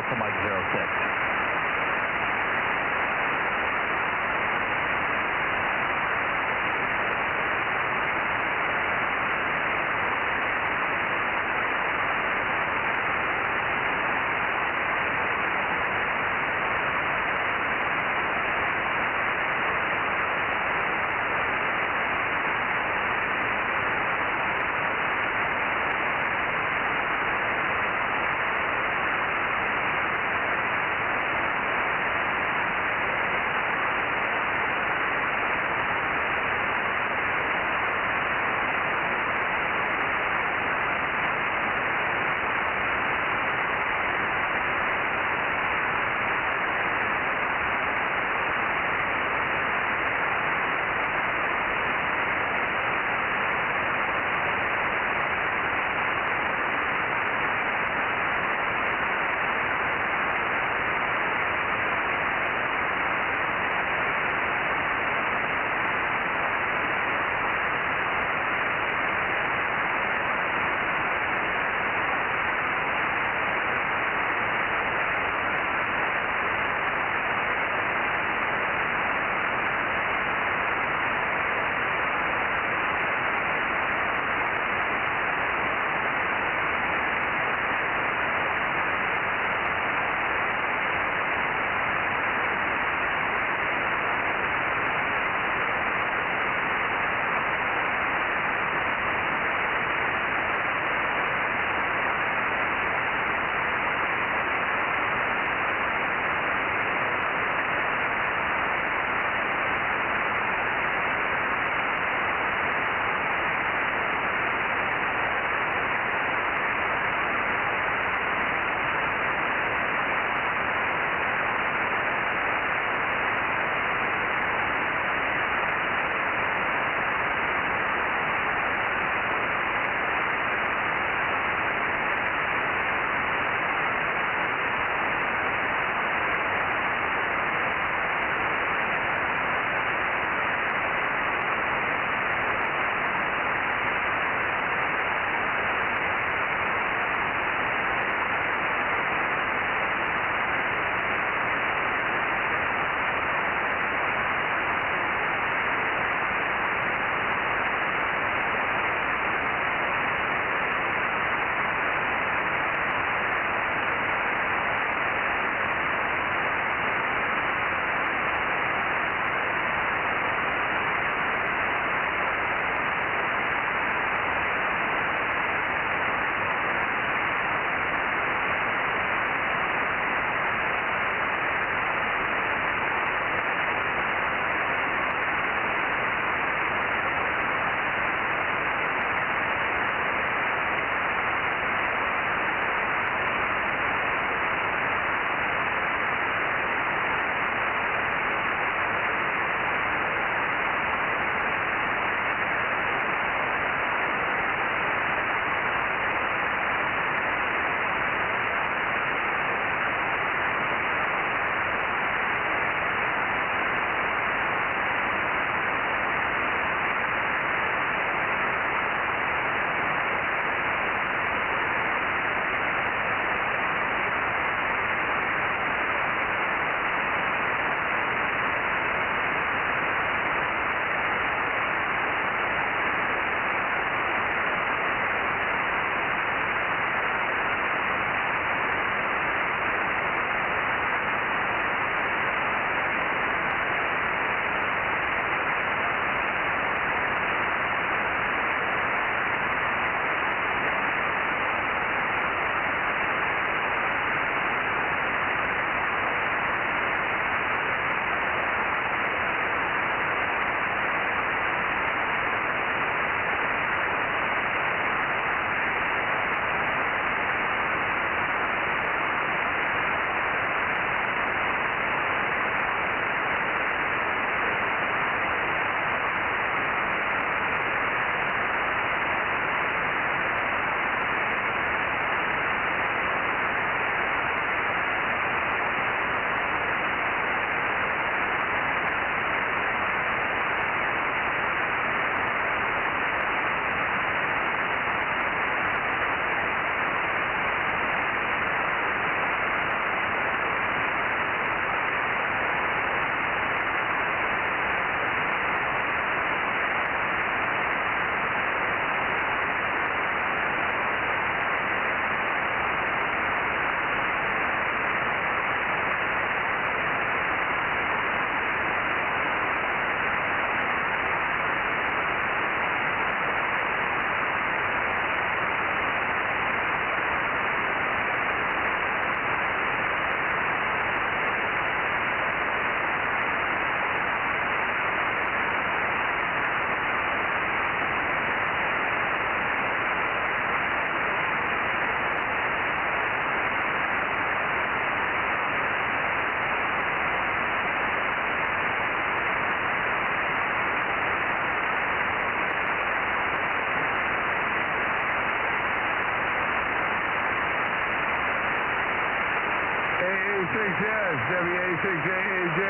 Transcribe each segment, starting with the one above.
for Mike 06. KA6S, WA6AAJ.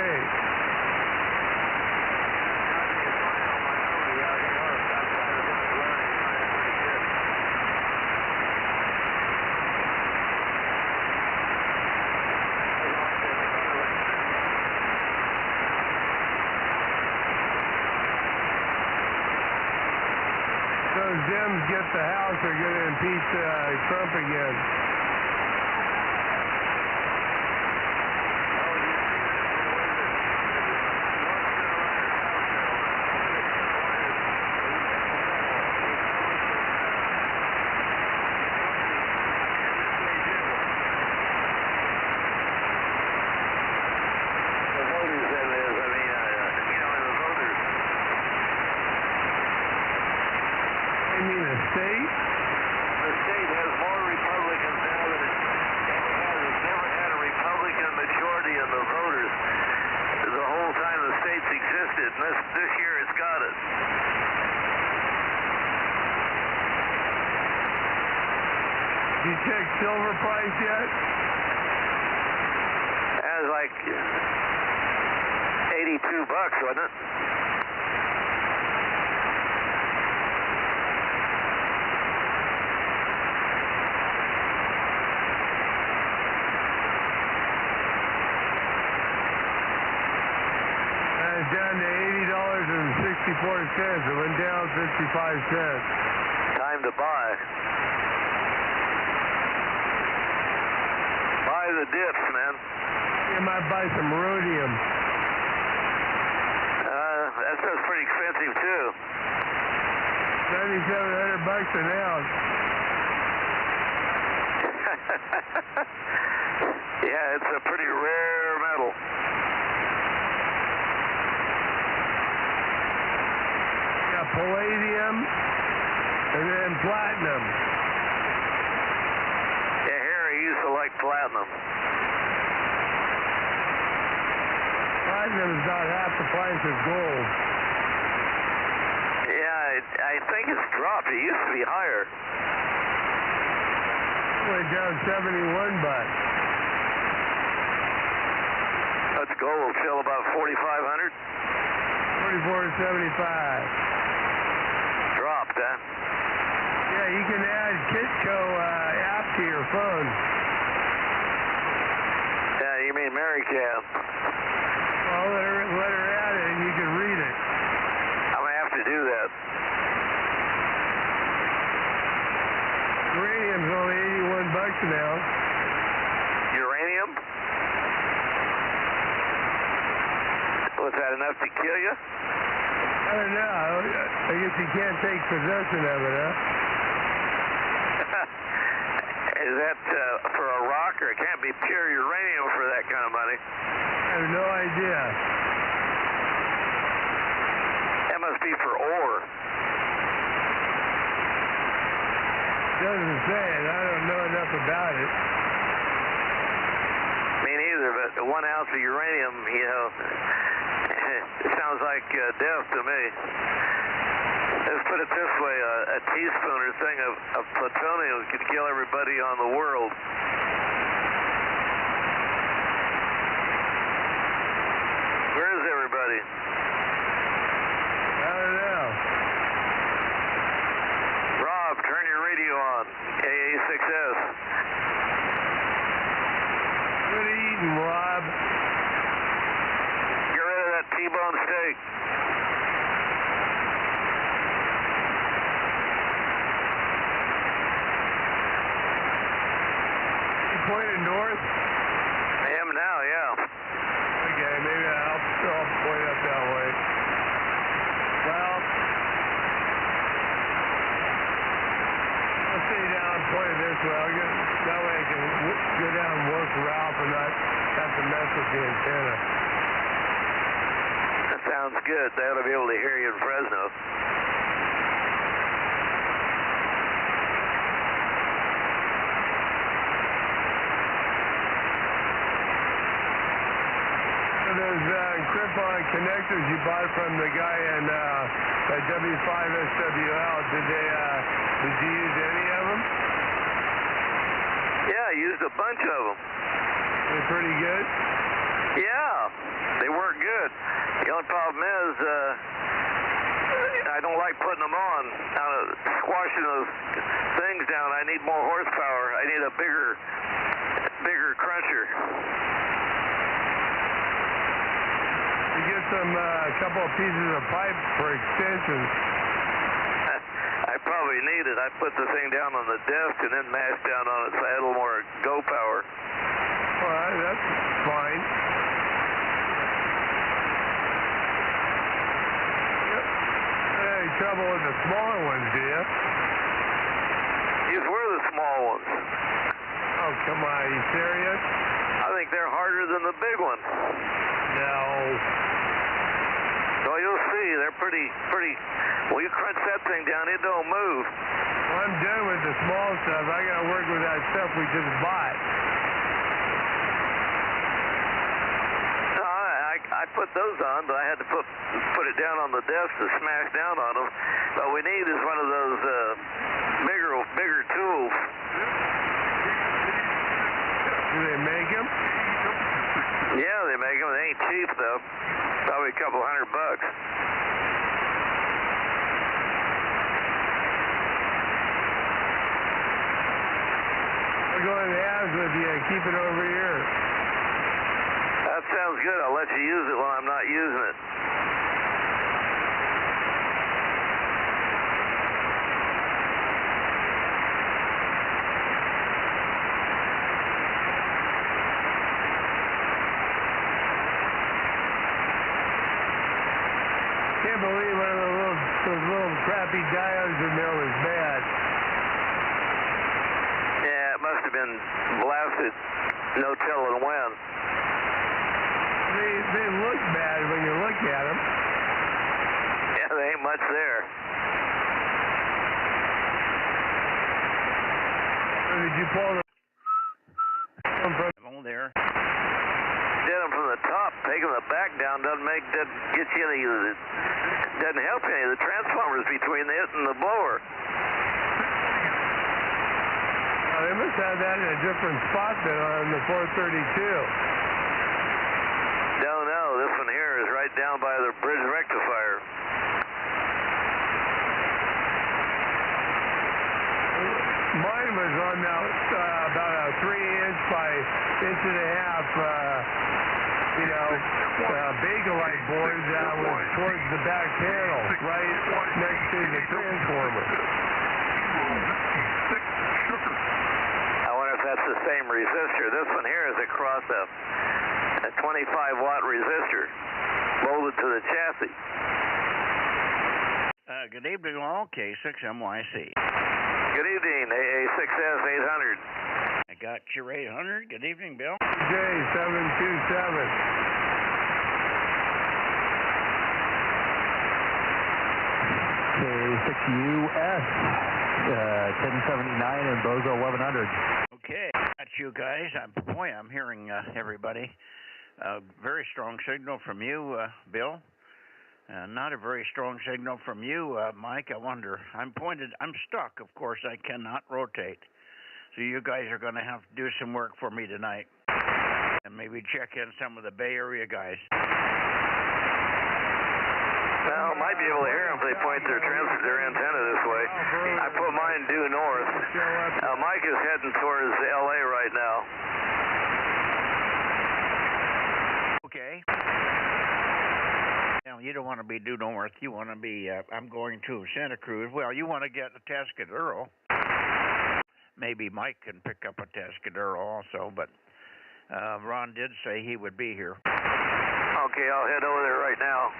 Those Dems get the House, are going to impeach Trump again. You mean the state? The state has more Republicans now than it has. It's never had a Republican majority in the voters the whole time the state's existed. And this year it's got it. Did you check silver price yet? That was like $82, wasn't it? Down to $80.64. It went down 55 cents. Time to buy. Buy the dips, man. You might buy some rhodium. That stuff's pretty expensive too. $9,700 an ounce. Yeah, it's a pretty rare metal. Palladium, and then platinum. Yeah, Harry used to like platinum. Platinum is about half the price of gold. Yeah, I think it's dropped. It used to be higher. It went down $71. That's gold. Still about 4,500. 44.75. Dropped, huh? Yeah, you can add Kitco app to your phone. Yeah, you mean Marycam. Well, let her add it and you can read it. I'm going to have to do that. Uranium's only $81 an ounce. Uranium? Was that enough to kill you? I don't know. I guess you can't take possession of it, huh? Is that for a rock, or it can't be pure uranium for that kind of money? I have no idea. That must be for ore. Doesn't say it. I don't know enough about it. Me neither, but 1 ounce of uranium, you know, it sounds like death to me. Let's put it this way, a teaspoon or thing of plutonium could kill everybody on the world. Where is everybody? I don't know. Rob, turn your radio on. KA6S. Good eating, Rob. Get rid of that T-bone steak. You pointed north? I am now, yeah. Okay, maybe I'll point up that way. Well, I'll stay down, point it this way. That way I can go down and work Ralph and not have to mess with the antenna. That sounds good. They ought to be able to hear you in Fresno. Those clip-on connectors you bought from the guy in W5SWL, did you use any of them? Yeah, I used a bunch of them. They're pretty good? Yeah, they work good. The only problem is I don't like putting them on. Squashing those things down, I need more horsepower. I need a bigger cruncher. You get some couple of pieces of pipe for extensions. I probably need it. I put the thing down on the desk and then mashed down on it so I had a little more go power. All right, that's fine. Any trouble with the smaller ones, do you? These were the small ones. Oh, come on. Are you serious? I think they're harder than the big one. No. So you'll see, they're pretty. Well, you crunch that thing down, it don't move. Well, I'm done with the small stuff. I got to work with that stuff we just bought. No, I put those on, but I had to put it down on the desk to smash down on them. What we need is one of those bigger tools. Do they make them? Yeah, they make them. They ain't cheap, though. Probably a couple $100. I'll go in the house with you and keep it over here. That sounds good. I'll let you use it while I'm not using it. Can't believe one of those little crappy diodes in there was bad. Yeah, it must have been blasted. No telling when. They look bad when you look at them. Yeah, there ain't much there. So did you pull them from there? Did them from the top, taking the back down doesn't get you any. Doesn't help any of the transformers between it and the blower. They must have that in a different spot than on the 432. No, this one here is right down by the bridge rectifier. Mine was on that about a 3-inch by inch and a half, Bakelite board that was towards the back panel, right next to the transformer. I wonder if that's the same resistor. This one here is across a 25-watt resistor molded to the chassis. Good evening, all. K6MYC. Good evening, AA6S 800. I got your 800. Good evening, Bill. J727. K6US 1079 and Bozo 1100. Okay, that's you guys. I'm hearing everybody. Very strong signal from you, Bill. Not a very strong signal from you, Mike. I wonder. I'm stuck, of course. I cannot rotate. So you guys are going to have to do some work for me tonight. And maybe check in some of the Bay Area guys. Well, might be able to hear them if they point their antenna this way. I put mine due north. Mike is heading towards LA right now. Okay. Now, you don't want to be due north. You want to be, I'm going to Santa Cruz. Well, you want to get a Tascadero. Maybe Mike can pick up a Tascadero also, but Ron did say he would be here. Okay, I'll head over there right now.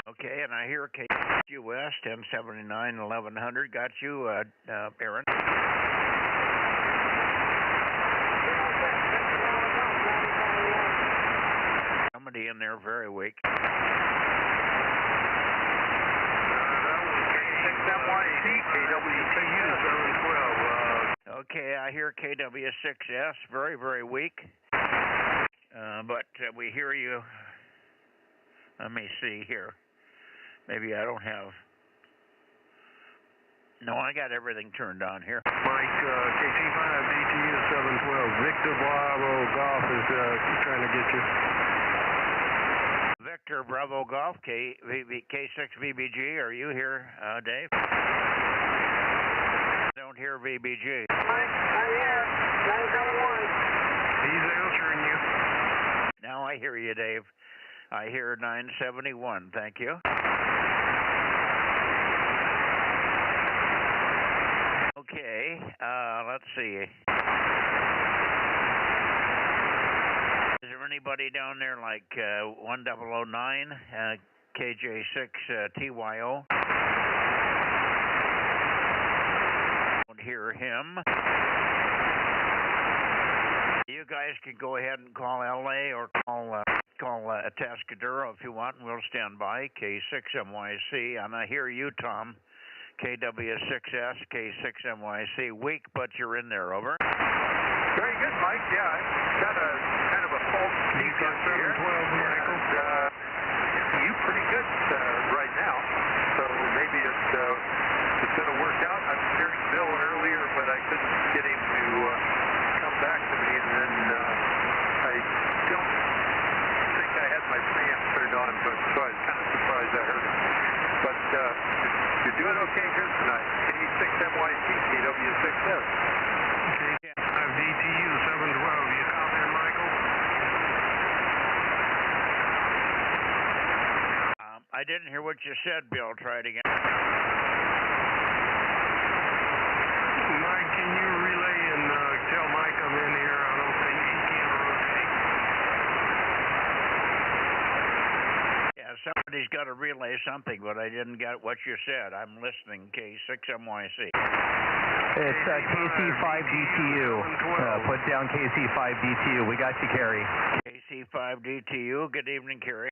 Okay, and I hear KUS 1079 1100. Got you, Aaron. Somebody in there very weak. Okay, I hear KW6S, very, very weak. But we hear you. Let me see here. Maybe I don't have. No, I got everything turned on here. Mike, KT5 BTU 712Z. Victor Bravo Golf is trying to get you. Victor Bravo Golf, K6VBG. Are you here, Dave? Don't hear VBG. I'm here. 971. He's answering you. Now I hear you, Dave. I hear 971. Thank you. Okay, let's see. Is there anybody down there like 1009, KJ6TYO? Don't hear him. You guys can go ahead and call LA or call Atascadero if you want, and we'll stand by. K6MYC, and I hear you, Tom. KW6S, K6MYC. Weak, but you're in there. Over. Very good, Mike. Yeah, I got a kind of a false You got 712, Michael. You pretty good right now, so maybe it's going to work out. I was hearing Bill earlier, but I couldn't get him to come back to me, and then I don't think I had my preamp turned on, so I was kind of surprised I heard it. But you're doing okay here tonight. K6MYC, KW6S. DTU 712. You comment, Michael? I didn't hear what you said, Bill. Try it again. Mike, can you relay and tell Mike I'm in here? I don't think he can rotate. Yeah, somebody's got to relay something, but I didn't get what you said. I'm listening, K6MYC. It's KC5DTU. Put down KC5DTU. We got you, Kerry. KC5DTU. Good evening, Kerry.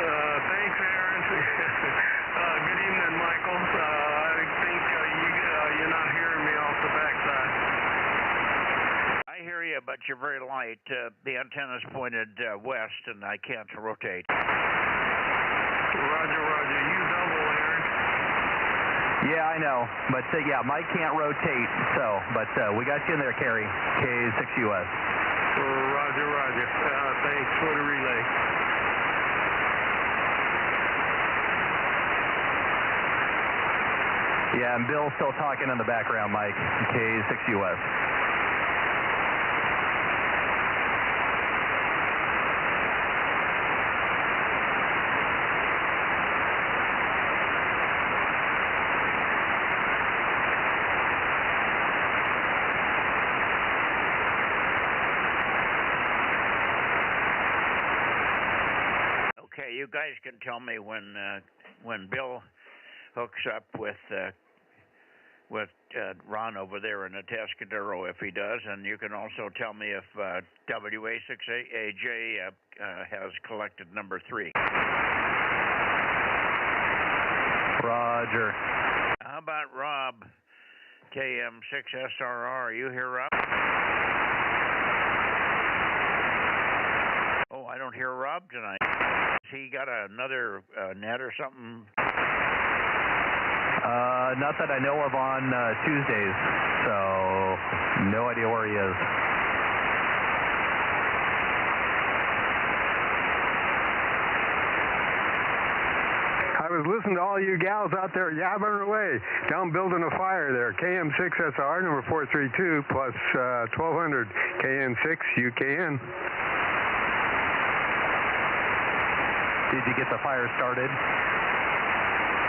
Thanks, Aaron. Good evening, Michael. I think you're not hearing me off the backside. I hear you, but you're very light. The antenna's pointed west, and I can't rotate. Roger, roger. You double, Aaron. Yeah, I know. But, yeah, Mike can't rotate, but we got you in there, Kerry. K6US. Roger, roger. Thanks for the relay. Yeah, and Bill's still talking in the background, Mike. K6US. Okay, you guys can tell me when Bill hooks up with Ron over there in Atascadero, if he does, and you can also tell me if WA6AJ has collected number 3. Roger. How about Rob, KM6SRR? Are you here, Rob? Oh, I don't hear Rob tonight. Has he got another net or something? Not that I know of on Tuesdays, so no idea where he is. I was listening to all you gals out there yabbering away, down building a fire there. KM6SR, number 432, plus 1200, KN6UKN. Did you get the fire started?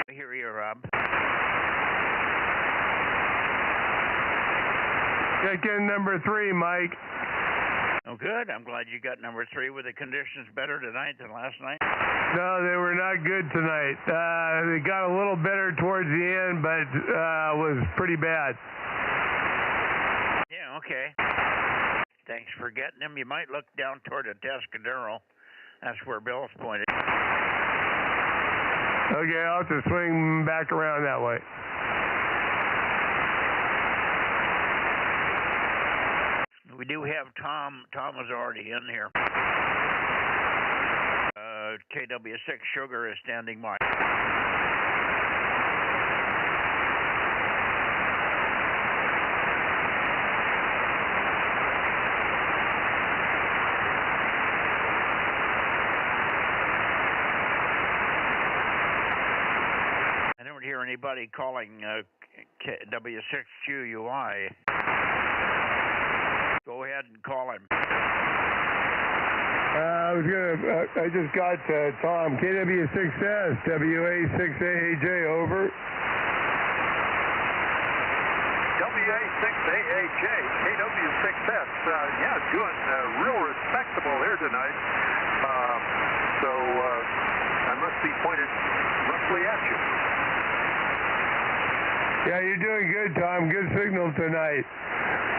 I hear you, Rob. Check in number 3, Mike. Oh, good. I'm glad you got number 3. Were the conditions better tonight than last night? No, they were not good tonight. They got a little better towards the end, but was pretty bad. Yeah, okay. Thanks for getting them. You might look down toward Atascadero. That's where Bill's pointed. Okay, I'll have to swing back around that way. We do have Tom. Tom is already in here. KW6 Sugar is standing by. anybody calling W6QUI. Go ahead and call him. I just got Tom, KW6S, WA6AJ, over. WA6AAJ, KW6S, yeah, doing real respectable here tonight. So I must be pointed roughly at you. Yeah, you're doing good, Tom. Good signal tonight.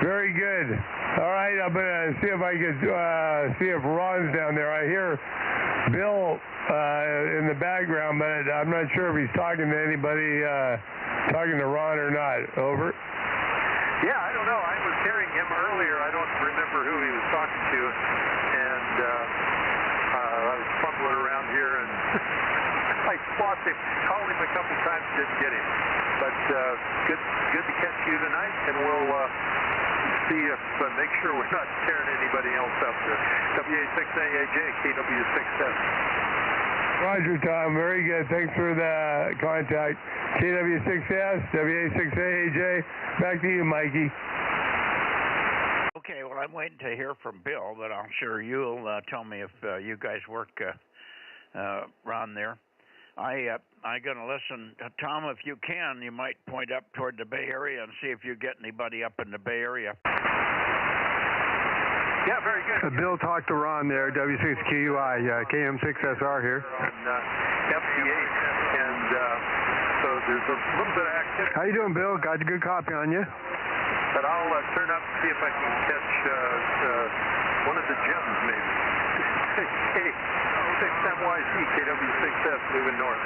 Very good. All right, I'm going to see if I can see if Ron's down there. I hear Bill in the background, but I'm not sure if he's talking to anybody, talking to Ron or not. Over. Yeah, I don't know. I was hearing him earlier. I don't remember who he was talking to. And I was fumbling around here, and I lost him. Called him a couple times, didn't get him. But good to catch you tonight, and we'll see if make sure we're not tearing anybody else up there. WA6AAJ, KW6S. Roger, Tom. Very good. Thanks for the contact. KW6S, WA6AAJ. Back to you, Mikey. Okay, well, I'm waiting to hear from Bill, but I'm sure you'll tell me if you guys work around there. I'm going to listen. Tom, if you can, you might point up toward the Bay Area and see if you get anybody up in the Bay Area. Yeah, very good. Bill talked to Ron there, W6QUI, KM6SR here. And FCA, and so there's a little bit of activity. How you doing, Bill? Got a good copy on you. But I'll turn up and see if I can catch one of the gems, maybe. K6MYC, KW6S, moving north.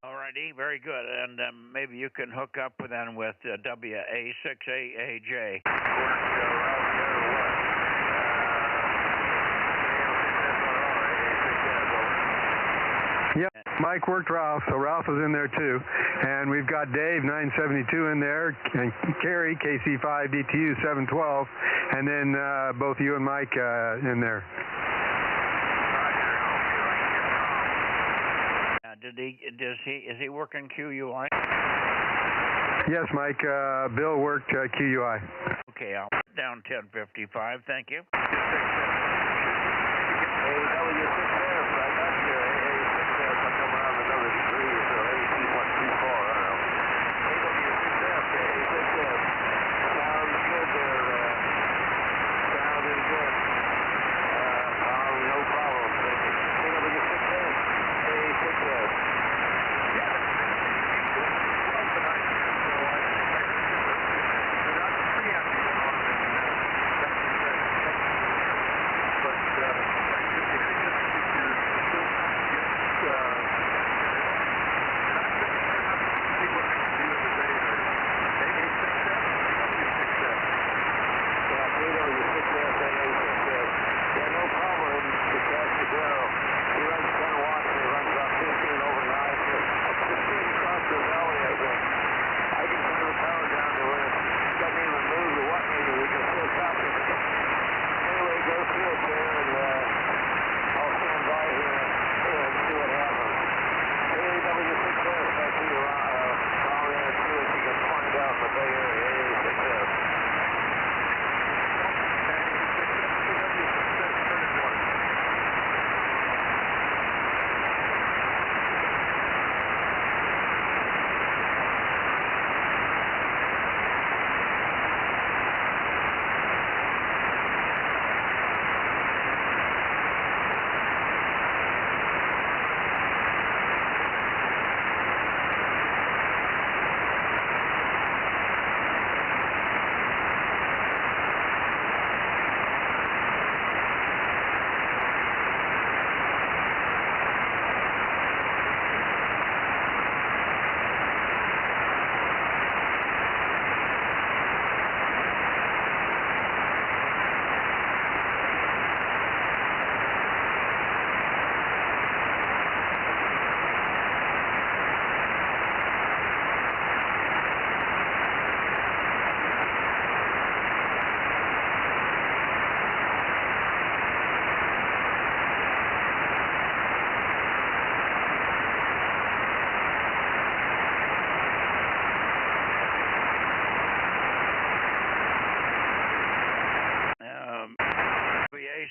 Alrighty, very good. And maybe you can hook up with them with WA6AAJ. Yeah, Mike worked Ralph, so Ralph is in there too. And we've got Dave, 972 in there, and Kerry, KC5DTU 712, and then both you and Mike in there. Is he working QUI? Yes, Mike. Bill worked QUI. Okay, I'll put down 1055. Thank you.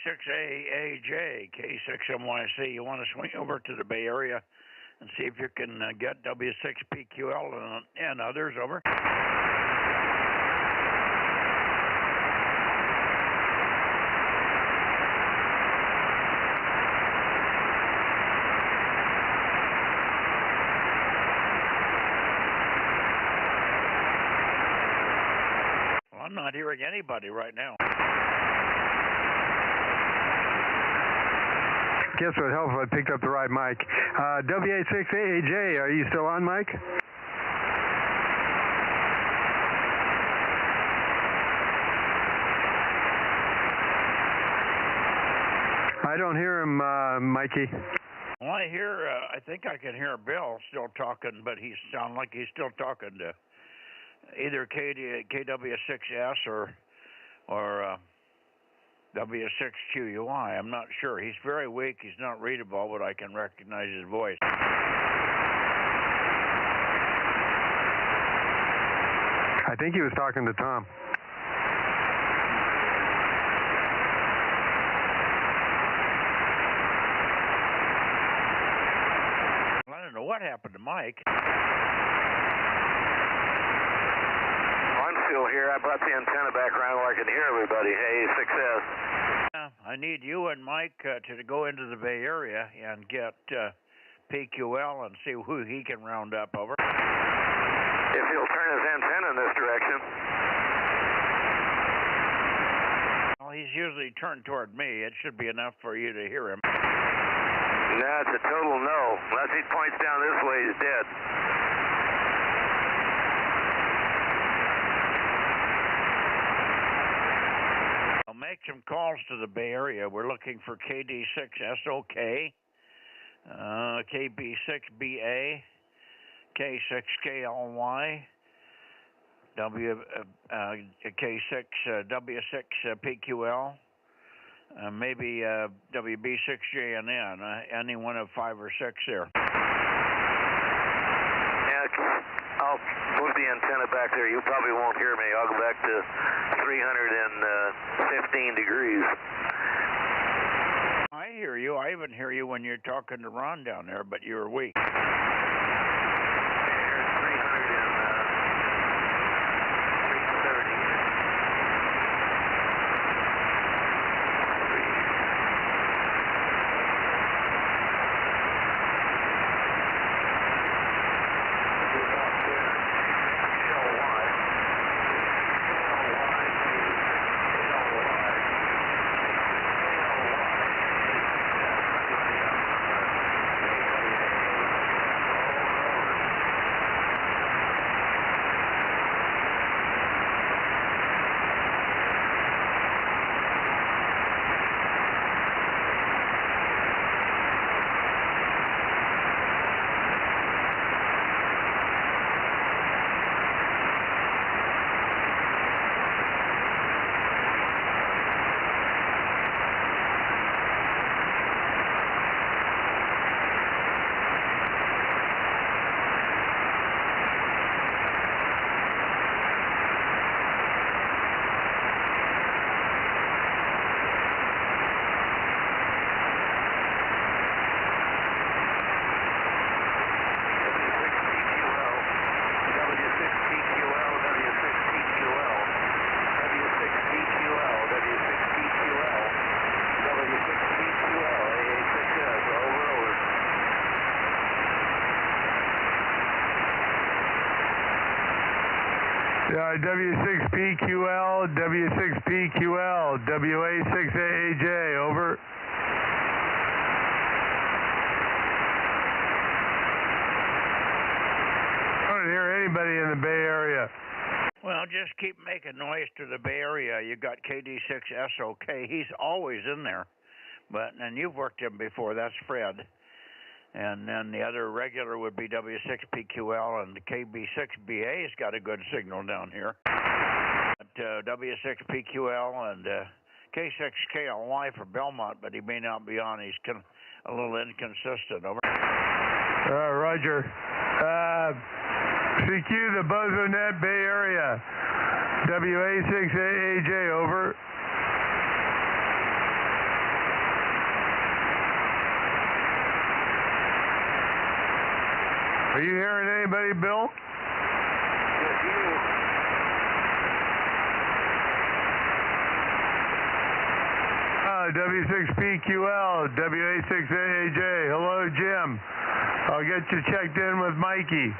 W6AAJ, K6MYC. You want to swing over to the Bay Area and see if you can get W6PQL and others over? Well, I'm not hearing anybody right now. Guess what helped if I picked up the right mic. W86AAJ, are you still on, Mike? I don't hear him, Mikey. Well, I think I can hear Bill still talking, but he sounds like he's still talking to either KW6S or W6QUI. I'm not sure. He's very weak. He's not readable, but I can recognize his voice. I think he was talking to Tom. Well, I don't know what happened to Mike. I'm still here. I brought the antenna back around where I can hear everybody. Hey, success. I need you and Mike to go into the Bay Area and get PQL and see who he can round up over. If he'll turn his antenna in this direction. Well, he's usually turned toward me. It should be enough for you to hear him. No, it's a total no. Unless he points down this way, he's dead. I'll make some calls to the Bay Area. We're looking for KD6SOK, KB6BA, K6KLY, W6PQL, maybe WB6JNN, any one of 5 or 6 there. Yeah, I'll move the antenna back there. You probably won't hear me. I'll go back to 315 degrees. I hear you. I even hear you when you're talking to Ron down there, but you're weak. W6PQL, W6PQL, WA6AAJ, over. I don't hear anybody in the Bay Area. Well, just keep making noise to the Bay Area. You got KD6SOK. He's always in there. And you've worked him before. That's Fred. And then the other regular would be W6PQL, and the KB6BA's got a good signal down here. But W6PQL and K6KLY for Belmont, but he may not be on. He's a little inconsistent. Over. Roger. CQ, the Bozo Net, Bay Area. WA6AAJ, over. anybody, Bill? Yes, you. W6PQL, WA6AAJ. Hello, Jim. I'll get you checked in with Mikey.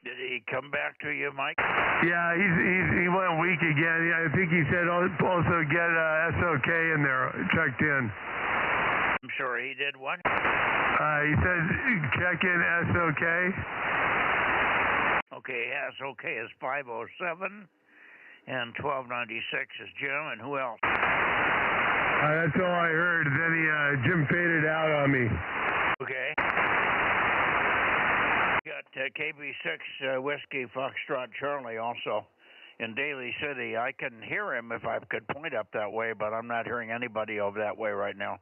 Did he come back to you, Mike? Yeah, he went weak again. I think he said also get SOK in there, checked in. I'm sorry, he did what? He said check in SOK. Okay, SOK is 507, and 1296 is Jim, and who else? That's all I heard. Then Jim faded out on me. Okay. Got KB6 Whiskey Foxtrot Charlie also in Daly City. I can hear him if I could point up that way, but I'm not hearing anybody over that way right now.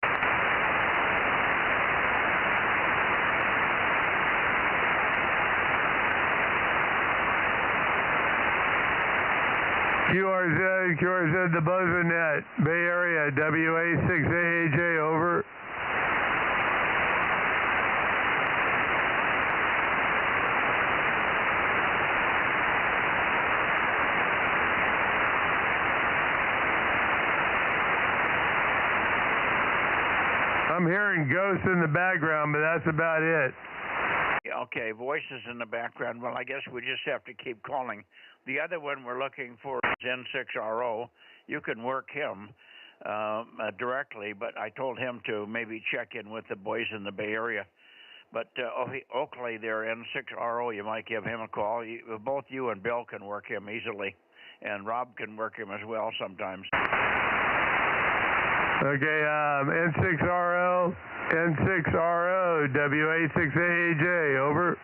QRZ, the Bozo Net, Bay Area, WA6AAJ, over. I'm hearing ghosts in the background, but that's about it. Okay, voices in the background. Well, I guess we just have to keep calling. The other one we're looking for is N6RO. You can work him directly, but I told him to maybe check in with the boys in the Bay Area. But Oakley there, N6RO, you might give him a call. Both you and Bill can work him easily, and Rob can work him as well sometimes. Okay, N6RO, WA6AAJ, over.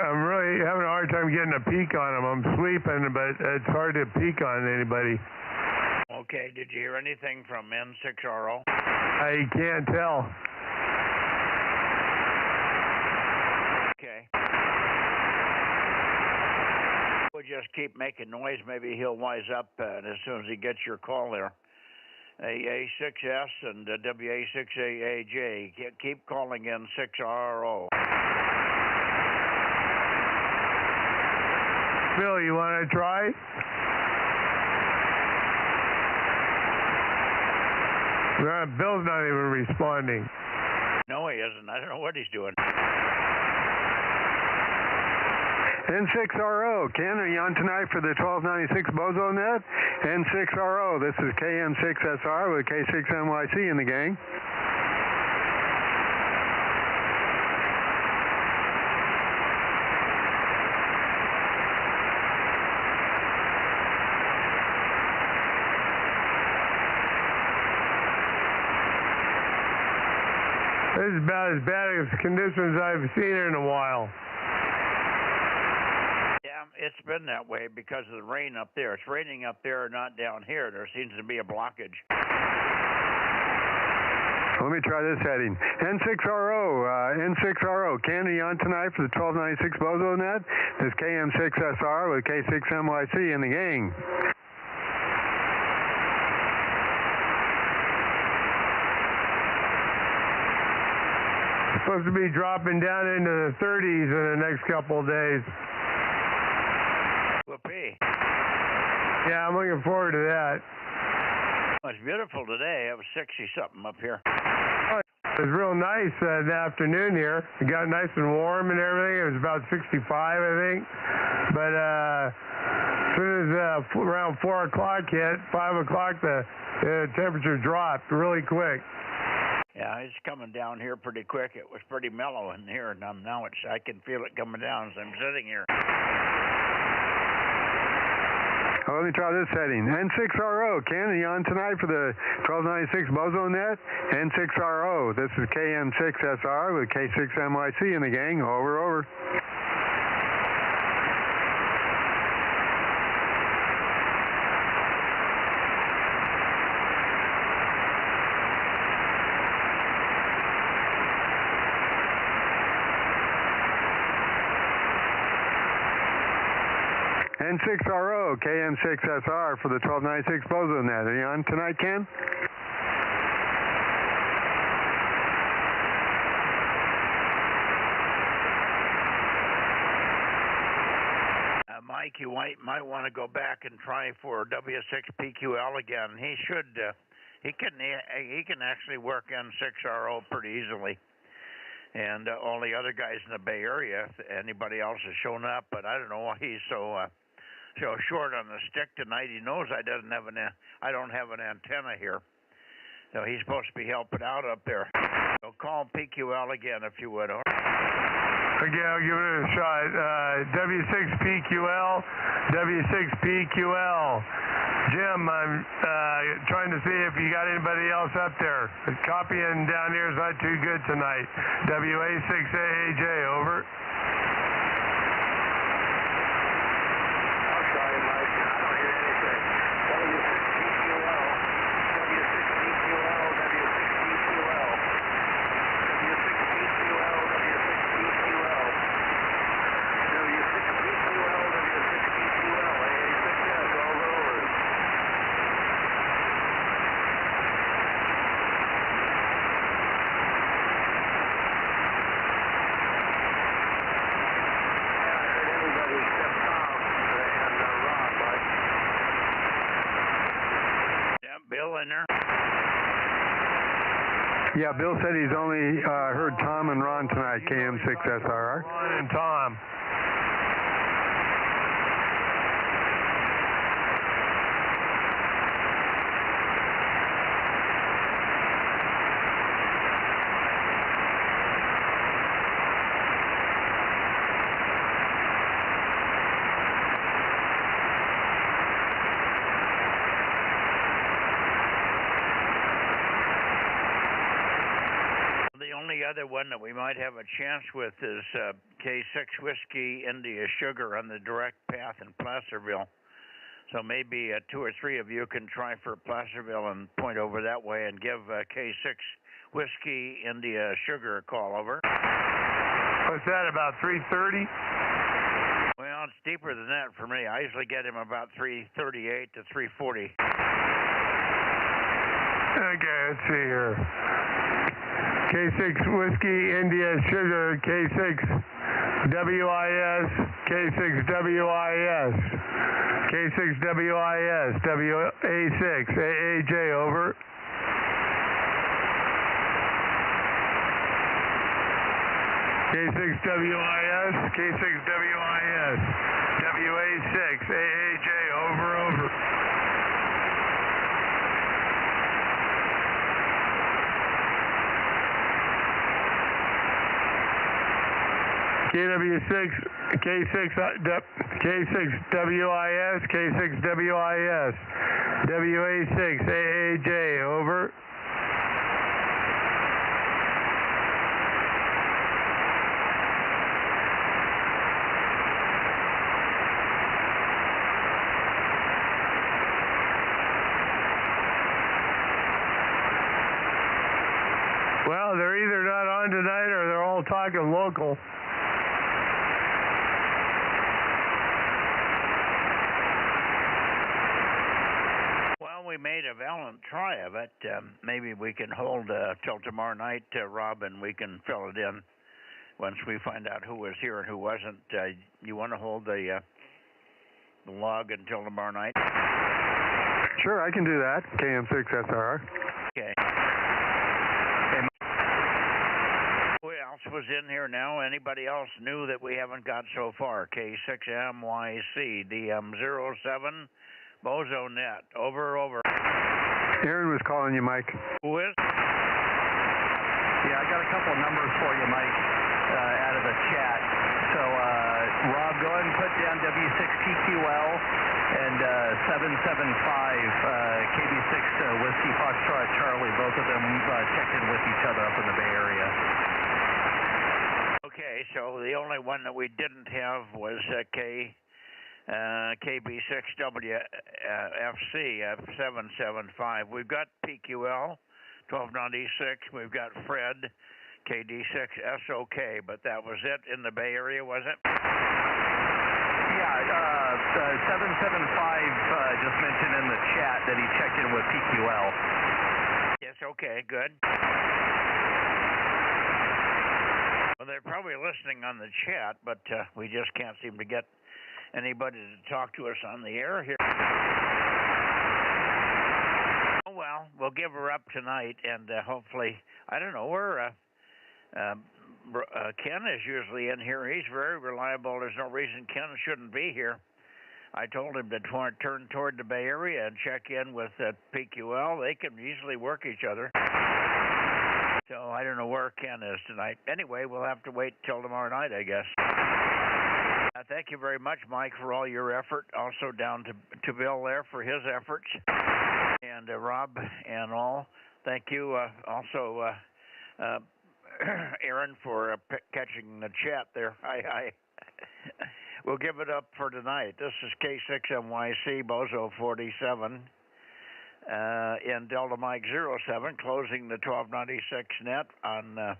I'm really having a hard time getting a peek on him. I'm sleeping, but it's hard to peek on anybody. Okay, did you hear anything from N6RO? I can't tell. Okay. We'll just keep making noise. Maybe he'll wise up as soon as he gets your call there. A6S and WA6AAJ. Keep calling N6RO. Bill, you want to try? Bill's not even responding. No, he isn't. I don't know what he's doing. N6RO, Ken, are you on tonight for the 1296 Bozo Net? N6RO, this is KM6SR with K6NYC in the gang. This is about as bad as conditions I've seen in a while. Yeah, it's been that way because of the rain up there. It's raining up there, not down here. There seems to be a blockage. Let me try this heading. N6RO, Ken, are you on tonight for the 1296 Bozo Net? This is KM6SR with K6NYC in the gang. Supposed to be dropping down into the 30s in the next couple of days. Whoopee. Yeah, I'm looking forward to that. It's beautiful today. It was 60-something up here. It was real nice in the afternoon here. It got nice and warm and everything. It was about 65, I think. But as soon as around 4 o'clock hit, 5 o'clock, the temperature dropped really quick. Yeah, it's coming down here pretty quick. It was pretty mellow in here, and now I can feel it coming down as I'm sitting here. Oh, let me try this setting. N6RO. Ken, are you on tonight for the 1296 Bozo Net? N6RO. This is KM6SR with K6MYC in the gang. Over, over. N6RO, KM6SR for the 1296 Bozo Net. Are you on tonight, Ken? Mike, you might want to go back and try for W6PQL again. He should. He can actually work N6RO pretty easily. And all the other guys in the Bay Area, if anybody else has shown up, but I don't know why he's so short on the stick tonight. He knows I don't have an antenna here, so he's supposed to be helping out up there. So call PQL again if you would. Okay, I'll give it a shot. W6PQL, W6PQL. Jim, I'm trying to see if you got anybody else up there. The copying down here is not too good tonight. WA6AAJ, over. I'll try it, Mike. I don't hear anything. W6PQL, W6PQL, W6PQL, W6PQL, W6PQL, W6PQL, W6PQL, AA6S, over. Bill in there? Yeah, Bill said he's only heard Tom and Ron tonight, KM6SR. Ron and Tom. The only other one that we might have a chance with is K6 Whiskey India Sugar on the direct path in Placerville. So maybe 2 or 3 of you can try for Placerville and point over that way and give K6 Whiskey India Sugar a call, over. What's that, about 330? Well, it's deeper than that for me. I usually get him about 338 to 340. Okay, let's see here. K6 Whiskey India Sugar, K6 WIS, K6 WIS, K6 WIS, WA6, AAJ, over. K6 WIS, K6 WIS, WA6, AAJ, over. KW6, K6 WIS, K6 WIS, WA6, AAJ, over. Well, they're either not on tonight or they're all talking local. We made a valiant try of it. Maybe we can hold till tomorrow night, Rob, and we can fill it in once we find out who was here and who wasn't. You want to hold the log until tomorrow night? sure, I can do that. KM6SRR. Okay. Who else was in here now? Anybody else new that we haven't got so far? K6MYC, DM07, Bozo Net. Over. Aaron was calling you, Mike. Who is? Yeah, I got a couple of numbers for you, Mike, out of the chat. So, Rob, go ahead and put down W6TQL and 775 KB6 Whiskey Foxtrot Charlie. Both of them checked in with each other up in the Bay Area. Okay, so the only one that we didn't have was KB6WFC 775. We've got PQL 1296. We've got Fred KD6 SOK, but that was it in the Bay Area, was it? Yeah, 775 just mentioned in the chat that he checked in with PQL. Yes, okay, good. Well, they're probably listening on the chat, but we just can't seem to get anybody to talk to us on the air here. Oh, well, we'll give her up tonight, and hopefully, I don't know, Ken is usually in here. He's very reliable. There's no reason Ken shouldn't be here. I told him to turn toward the Bay Area and check in with PQL. They can easily work each other. So I don't know where Ken is tonight. Anyway, we'll have to wait till tomorrow night, I guess. Thank you very much, Mike, for all your effort. Also down to Bill there for his efforts. And Rob and all. Thank you also, Aaron, for catching the chat there. Hi. We'll give it up for tonight. This is K6MYC, Bozo 47. In Delta Mike 07, closing the 1296 net on the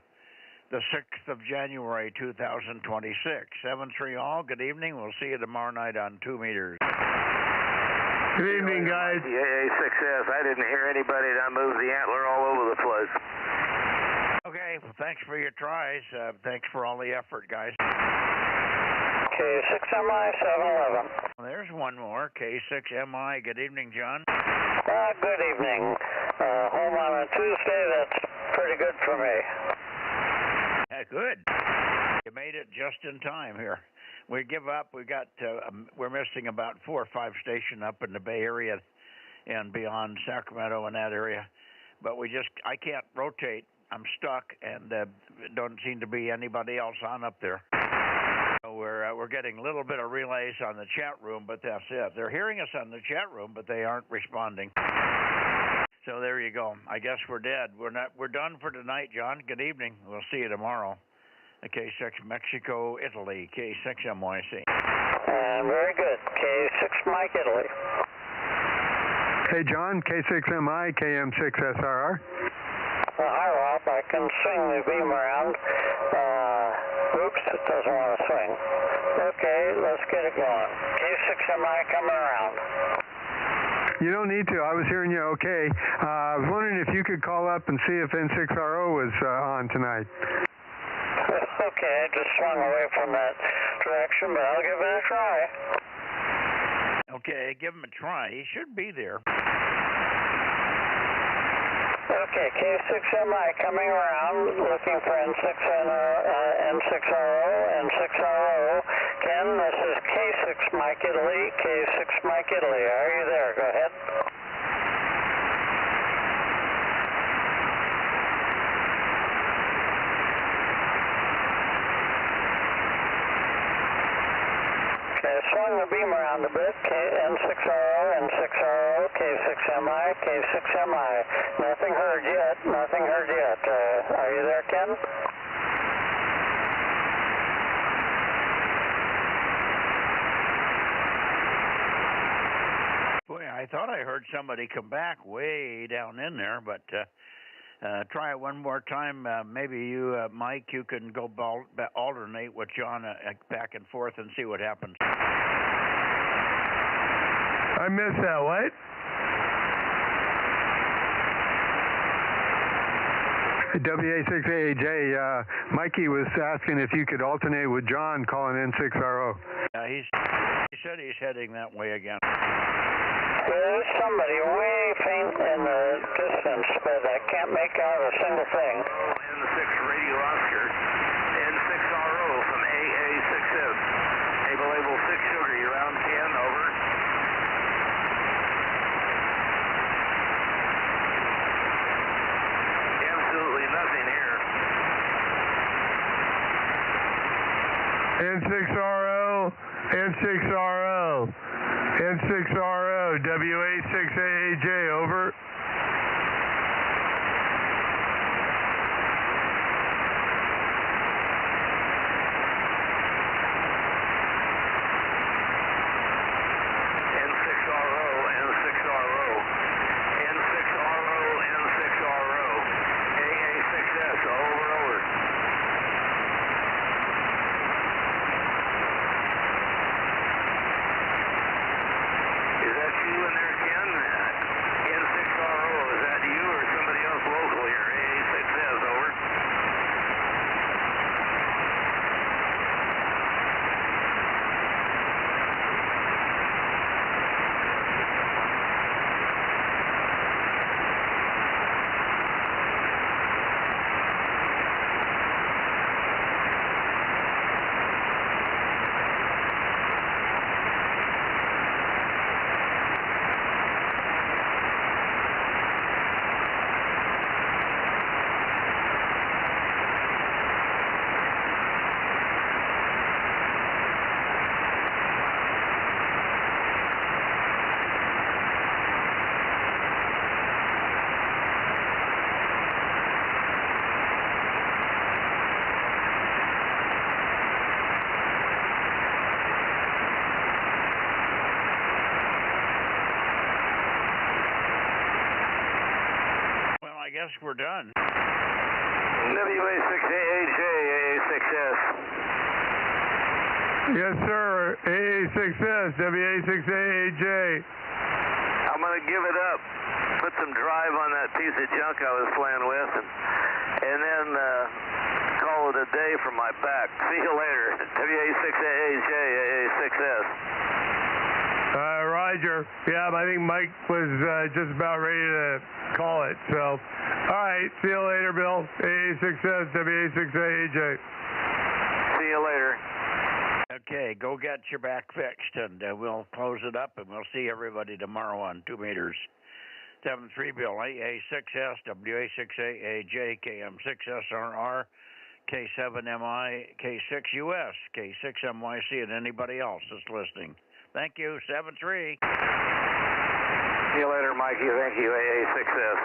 6th of January 2026. 7-3 all, good evening. We'll see you tomorrow night on 2 meters. Good evening, guys. The AA6S, I didn't hear anybody, and I moved the antler all over the place. Okay, well, thanks for your tries. Thanks for all the effort, guys. K6MI 711. Well, there's one more, K6MI. Good evening, John. Good evening. Home on a Tuesday, that's pretty good for me. Good. You made it just in time here. We give up. We're missing about 4 or 5 stations up in the Bay Area and beyond Sacramento and that area. But I can't rotate. I'm stuck, and don't seem to be anybody else on up there. So we're getting a little bit of relays on the chat room, but that's it. They're hearing us on the chat room, but they aren't responding. So there you go. I guess we're dead. We're done for tonight, John. Good evening. We'll see you tomorrow. K6 Mexico, Italy, K6MYC. Very good. K6 Mike, Italy. Hey, John, K6MI, KM6SRR. Hi, Rob. I can swing the beam around. Oops, it doesn't want to swing. Okay, let's get it going. K6MI coming around. You don't need to. I was hearing you okay. I was wondering if you could call up and see if N6RO was on tonight. Okay, I just swung away from that direction, but I'll give it a try. Okay, give him a try. He should be there. Okay, K6MI coming around, looking for N6RO, N6RO. Ken, this is K6 Mike Italy, K6 Mike Italy. Are you there? Go ahead. Okay, swung the beam around a bit. N6RO, N6RO, K6MI, K6MI. Nothing heard yet. Nothing heard yet. Are you there, Ken? Boy, I thought I heard somebody come back way down in there, but try it one more time. Maybe you, Mike, you can go alternate with John back and forth and see what happens. I missed that. What? WA6AJ, Mikey was asking if you could alternate with John calling N6RO. he said he's heading that way again. There's somebody way faint in the distance, but I can't make out a single thing. N6 Radio Oscar, N6RO from AA6S. Able 6 Sugar, you're on 10, over. Absolutely nothing here. N6RO, N6RO, N6RO, WA6AAJ, over. I guess we're done. WA6AAJ, AA6S. Yes, sir. AA6S, WA6AAJ. I'm going to give it up. Put some drive on that piece of junk I was playing with, and then call it a day from my back. See you later. WA6AAJ, AA6S. Roger. Yeah, I think Mike was just about ready to call it. So, all right. See you later, Bill. AA6S, WA6AAJ. See you later. Okay, go get your back fixed, and we'll close it up, and we'll see everybody tomorrow on 2 meters. 73 Bill, AA6S, WA6AAJ, KM6SRR, K7MI, K6US, K6MYC, and anybody else that's listening. Thank you, 73. See you later, Mikey. Thank you, AA6S.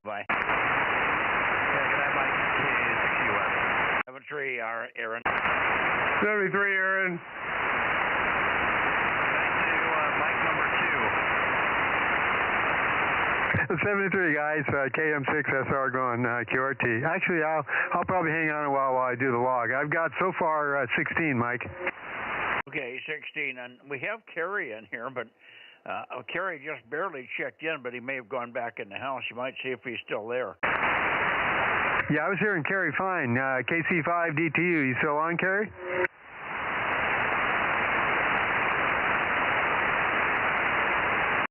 Bye. Yeah, good night, Mike. AA6US. 73, Aaron. 73, Aaron. Back to Mike number 2. 73 guys, KM6SR going QRT. Actually, I'll probably hang on a while I do the log. I've got so far 16, Mike. Okay, 16, and we have Kerry in here, but Kerry just barely checked in, but he may have gone back in the house. You might see if he's still there. Yeah, I was hearing Kerry fine. KC5DTU, you still on, Kerry?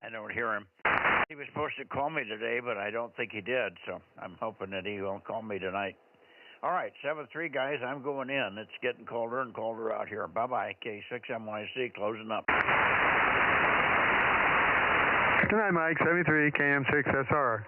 I don't hear him. He was supposed to call me today, but I don't think he did, so I'm hoping that he will call me tonight. All right, 7-3, guys, I'm going in. It's getting colder and colder out here. Bye-bye, K6MYC, closing up. Good night, Mike. 73, KM6SR.